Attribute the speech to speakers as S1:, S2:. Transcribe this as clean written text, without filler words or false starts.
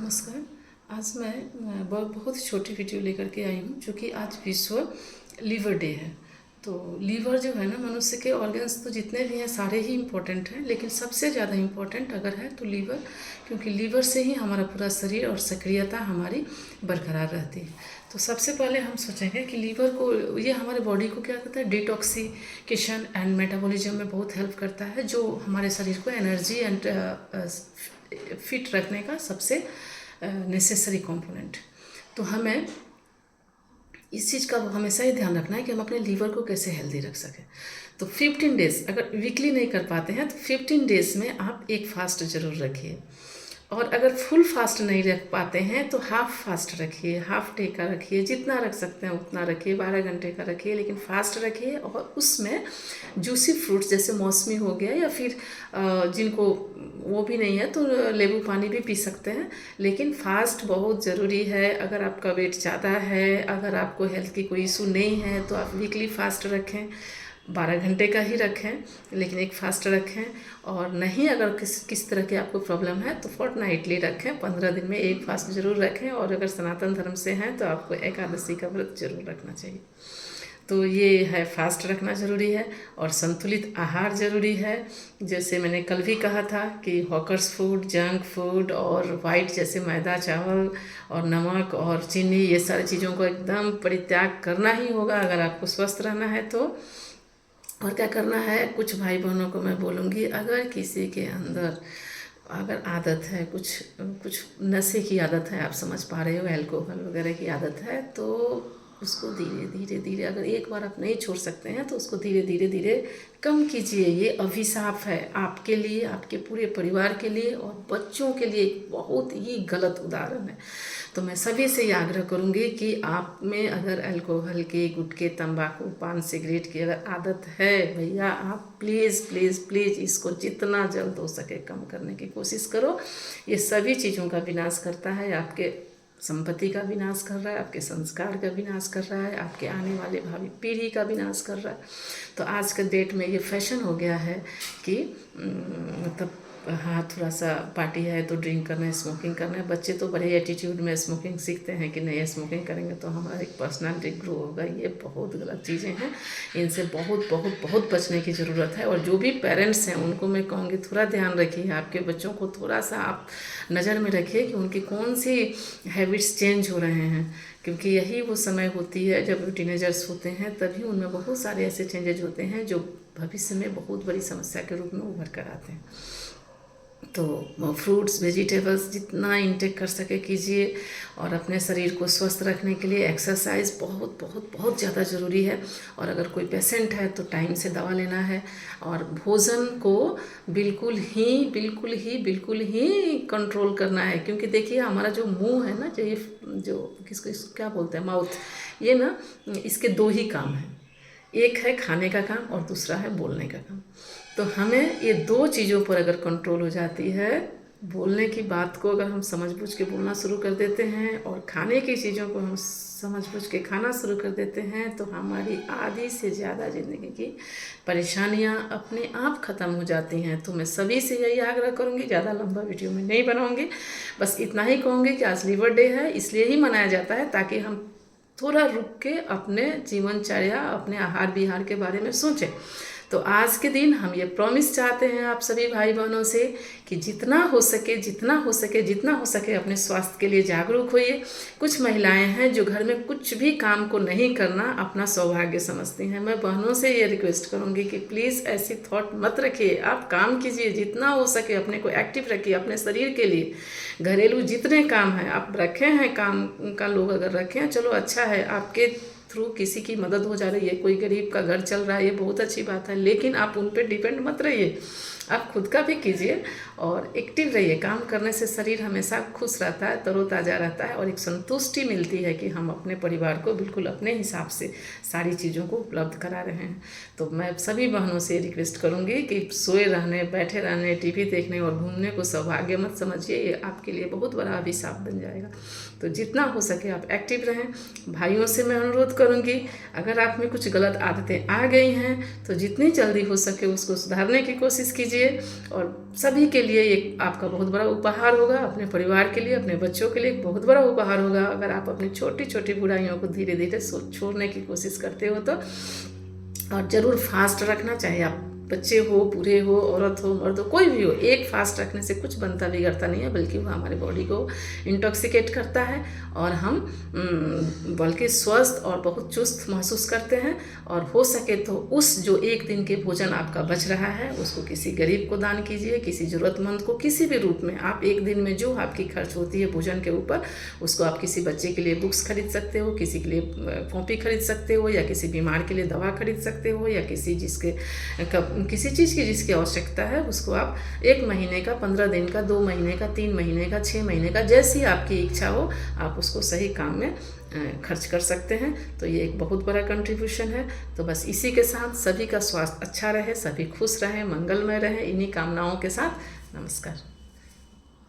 S1: नमस्कार। आज मैं बहुत छोटी वीडियो लेकर के आई हूँ, जो कि आज विश्व लीवर डे है। तो लीवर जो है ना, मनुष्य के ऑर्गन्स तो जितने भी हैं सारे ही इम्पोर्टेंट हैं, लेकिन सबसे ज़्यादा इम्पोर्टेंट अगर है तो लीवर, क्योंकि लीवर से ही हमारा पूरा शरीर और सक्रियता हमारी बरकरार रहती है। तो सबसे पहले हम सोचेंगे कि लीवर को, ये हमारे बॉडी को क्या करता है, डिटॉक्सिकेशन एंड मेटाबॉलिज्म में बहुत हेल्प करता है, जो हमारे शरीर को एनर्जी एंड फिट रखने का सबसे नेसेसरी कंपोनेंट। तो हमें इस चीज़ का हमेशा ही ध्यान रखना है कि हम अपने लीवर को कैसे हेल्दी रख सकें। तो 15 डेज़, अगर वीकली नहीं कर पाते हैं तो 15 डेज़ में आप एक फास्ट ज़रूर रखिए। और अगर फुल फास्ट नहीं रख पाते हैं तो हाफ फास्ट रखिए, हाफ डे का रखिए, जितना रख सकते हैं उतना रखिए, 12 घंटे का रखिए, लेकिन फास्ट रखिए। और उसमें जूसी फ्रूट्स जैसे मौसमी हो गया, या फिर जिनको वो भी नहीं है तो नींबू पानी भी पी सकते हैं। लेकिन फास्ट बहुत ज़रूरी है। अगर आपका वेट ज़्यादा है, अगर आपको हेल्थ की कोई इशू नहीं है, तो आप वीकली फास्ट रखें, 12 घंटे का ही रखें, लेकिन एक फास्ट रखें। और नहीं, अगर किस तरह की आपको प्रॉब्लम है तो फोर्टनाइटली रखें, 15 दिन में एक फास्ट जरूर रखें। और अगर सनातन धर्म से हैं तो आपको एकादशी का व्रत जरूर रखना चाहिए। तो ये है, फास्ट रखना ज़रूरी है और संतुलित आहार ज़रूरी है। जैसे मैंने कल भी कहा था कि हॉकर्स फूड, जंक फूड और वाइट जैसे मैदा, चावल और नमक और चीनी, ये सारी चीज़ों को एकदम परित्याग करना ही होगा अगर आपको स्वस्थ रहना है तो। और क्या करना है, कुछ भाई बहनों को मैं बोलूँगी, अगर किसी के अंदर अगर आदत है, कुछ नशे की आदत है, आप समझ पा रहे हो, अल्कोहल वगैरह की आदत है, तो उसको धीरे धीरे अगर एक बार आप नहीं छोड़ सकते हैं तो उसको धीरे कम कीजिए। ये अभिशाप है आपके लिए, आपके पूरे परिवार के लिए और बच्चों के लिए एक बहुत ही गलत उदाहरण है। तो मैं सभी से ये आग्रह करूँगी कि आप में अगर अल्कोहल की, गुटखे, तंबाकू, पान, सिगरेट की अगर आदत है, भैया आप प्लीज़ प्लीज़ प्लीज़ इसको जितना जल्द हो सके कम करने की कोशिश करो। ये सभी चीज़ों का विनाश करता है, आपके संपत्ति का विनाश कर रहा है, आपके संस्कार का विनाश कर रहा है, आपके आने वाले भावी पीढ़ी का विनाश कर रहा है। तो आज के डेट में ये फैशन हो गया है कि मतलब हाँ, थोड़ा सा पार्टी है तो ड्रिंक करना है, स्मोकिंग करना है। बच्चे तो बड़े एटीट्यूड में स्मोकिंग सीखते हैं कि नहीं, स्मोकिंग करेंगे तो हमारा एक पर्सनालिटी ग्रो होगा। ये बहुत गलत चीज़ें हैं, इनसे बहुत बचने की ज़रूरत है। और जो भी पेरेंट्स हैं उनको मैं कहूँगी, थोड़ा ध्यान रखिए, आपके बच्चों को थोड़ा सा आप नज़र में रखिए कि उनकी कौन सी हैबिट्स चेंज हो रहे हैं, क्योंकि यही वो समय होती है जब वो टीनेजर्स होते हैं, तभी उनमें बहुत सारे ऐसे चेंजेज होते हैं जो भविष्य में बहुत बड़ी समस्या के रूप में उभर कर आते हैं। तो फ्रूट्स, वेजिटेबल्स जितना इंटेक कर सके कीजिए। और अपने शरीर को स्वस्थ रखने के लिए एक्सरसाइज बहुत ज़्यादा ज़रूरी है। और अगर कोई पेशेंट है तो टाइम से दवा लेना है। और भोजन को बिल्कुल ही कंट्रोल करना है, क्योंकि देखिए हमारा जो मुंह है ना, जो किसको क्या बोलते हैं, माउथ, ये ना, इसके दो ही काम हैं, एक है खाने का काम और दूसरा है बोलने का काम। तो हमें ये दो चीज़ों पर अगर कंट्रोल हो जाती है, बोलने की बात को अगर हम समझबूझ के बोलना शुरू कर देते हैं और खाने की चीज़ों को हम समझबूझ के खाना शुरू कर देते हैं, तो हमारी आधी से ज़्यादा ज़िंदगी की परेशानियां अपने आप ख़त्म हो जाती हैं। तो मैं सभी से यही आग्रह करूँगी, ज़्यादा लंबा वीडियो में नहीं बनाऊँगी, बस इतना ही कहूँगी कि आज लीवर डे है, इसलिए ही मनाया जाता है ताकि हम थोड़ा रुक के अपने जीवनचर्या, अपने आहार विहार के बारे में सोचें। तो आज के दिन हम ये प्रॉमिस चाहते हैं आप सभी भाई बहनों से कि जितना हो सके अपने स्वास्थ्य के लिए जागरूक होइए। कुछ महिलाएं हैं जो घर में कुछ भी काम को नहीं करना अपना सौभाग्य समझती हैं। मैं बहनों से ये रिक्वेस्ट करूंगी कि प्लीज़ ऐसी थॉट मत रखिए, आप काम कीजिए, जितना हो सके अपने को एक्टिव रखिए अपने शरीर के लिए। घरेलू जितने काम हैं आप रखे हैं, काम का लोग अगर रखें, चलो अच्छा है, आपके थ्रू किसी की मदद हो जा रही है, कोई गरीब का घर चल रहा है, ये बहुत अच्छी बात है, लेकिन आप उन पर डिपेंड मत रहिए, आप खुद का भी कीजिए और एक्टिव रहिए। काम करने से शरीर हमेशा खुश रहता है, तरोताज़ा रहता है और एक संतुष्टि मिलती है कि हम अपने परिवार को बिल्कुल अपने हिसाब से सारी चीज़ों को उपलब्ध करा रहे हैं। तो मैं सभी बहनों से रिक्वेस्ट करूँगी कि सोए रहने, बैठे रहने, टीवी देखने और घूमने को सौभाग्य मत समझिए, ये आपके लिए बहुत बड़ा अभिशाप बन जाएगा। तो जितना हो सके आप एक्टिव रहें। भाइयों से मैं अनुरोध करूँगी, अगर आप में कुछ गलत आदतें आ गई हैं तो जितनी जल्दी हो सके उसको सुधारने की कोशिश कीजिए। कीजिए और सभी के लिए एक आपका बहुत बड़ा उपहार होगा, अपने परिवार के लिए, अपने बच्चों के लिए एक बहुत बड़ा उपहार होगा अगर आप अपनी छोटी छोटी बुराइयों को धीरे धीरे छोड़ने की कोशिश करते हो तो। और ज़रूर फास्ट रखना, चाहे आप बच्चे हो, बूढ़े हो, औरत हो, मर्द हो, कोई भी हो, एक फास्ट रखने से कुछ बनता बिगड़ता नहीं है, बल्कि वो हमारे बॉडी को इंटॉक्सिकेट करता है और हम बल्कि स्वस्थ और बहुत चुस्त महसूस करते हैं। और हो सके तो उस जो एक दिन के भोजन आपका बच रहा है उसको किसी गरीब को दान कीजिए, किसी ज़रूरतमंद को, किसी भी रूप में। आप एक दिन में जो आपकी खर्च होती है भोजन के ऊपर, उसको आप किसी बच्चे के लिए बुक्स खरीद सकते हो, किसी के लिए कॉपी खरीद सकते हो, या किसी बीमार के लिए दवा खरीद सकते हो, या किसी चीज़ की जिसकी आवश्यकता है उसको आप 1 महीने का, 15 दिन का, 2 महीने का, 3 महीने का, 6 महीने का, जैसी आपकी इच्छा हो आप उसको सही काम में खर्च कर सकते हैं। तो ये एक बहुत बड़ा कंट्रीब्यूशन है। तो बस इसी के साथ सभी का स्वास्थ्य अच्छा रहे, सभी खुश रहें, मंगलमय रहें, इन्हीं कामनाओं के साथ नमस्कार।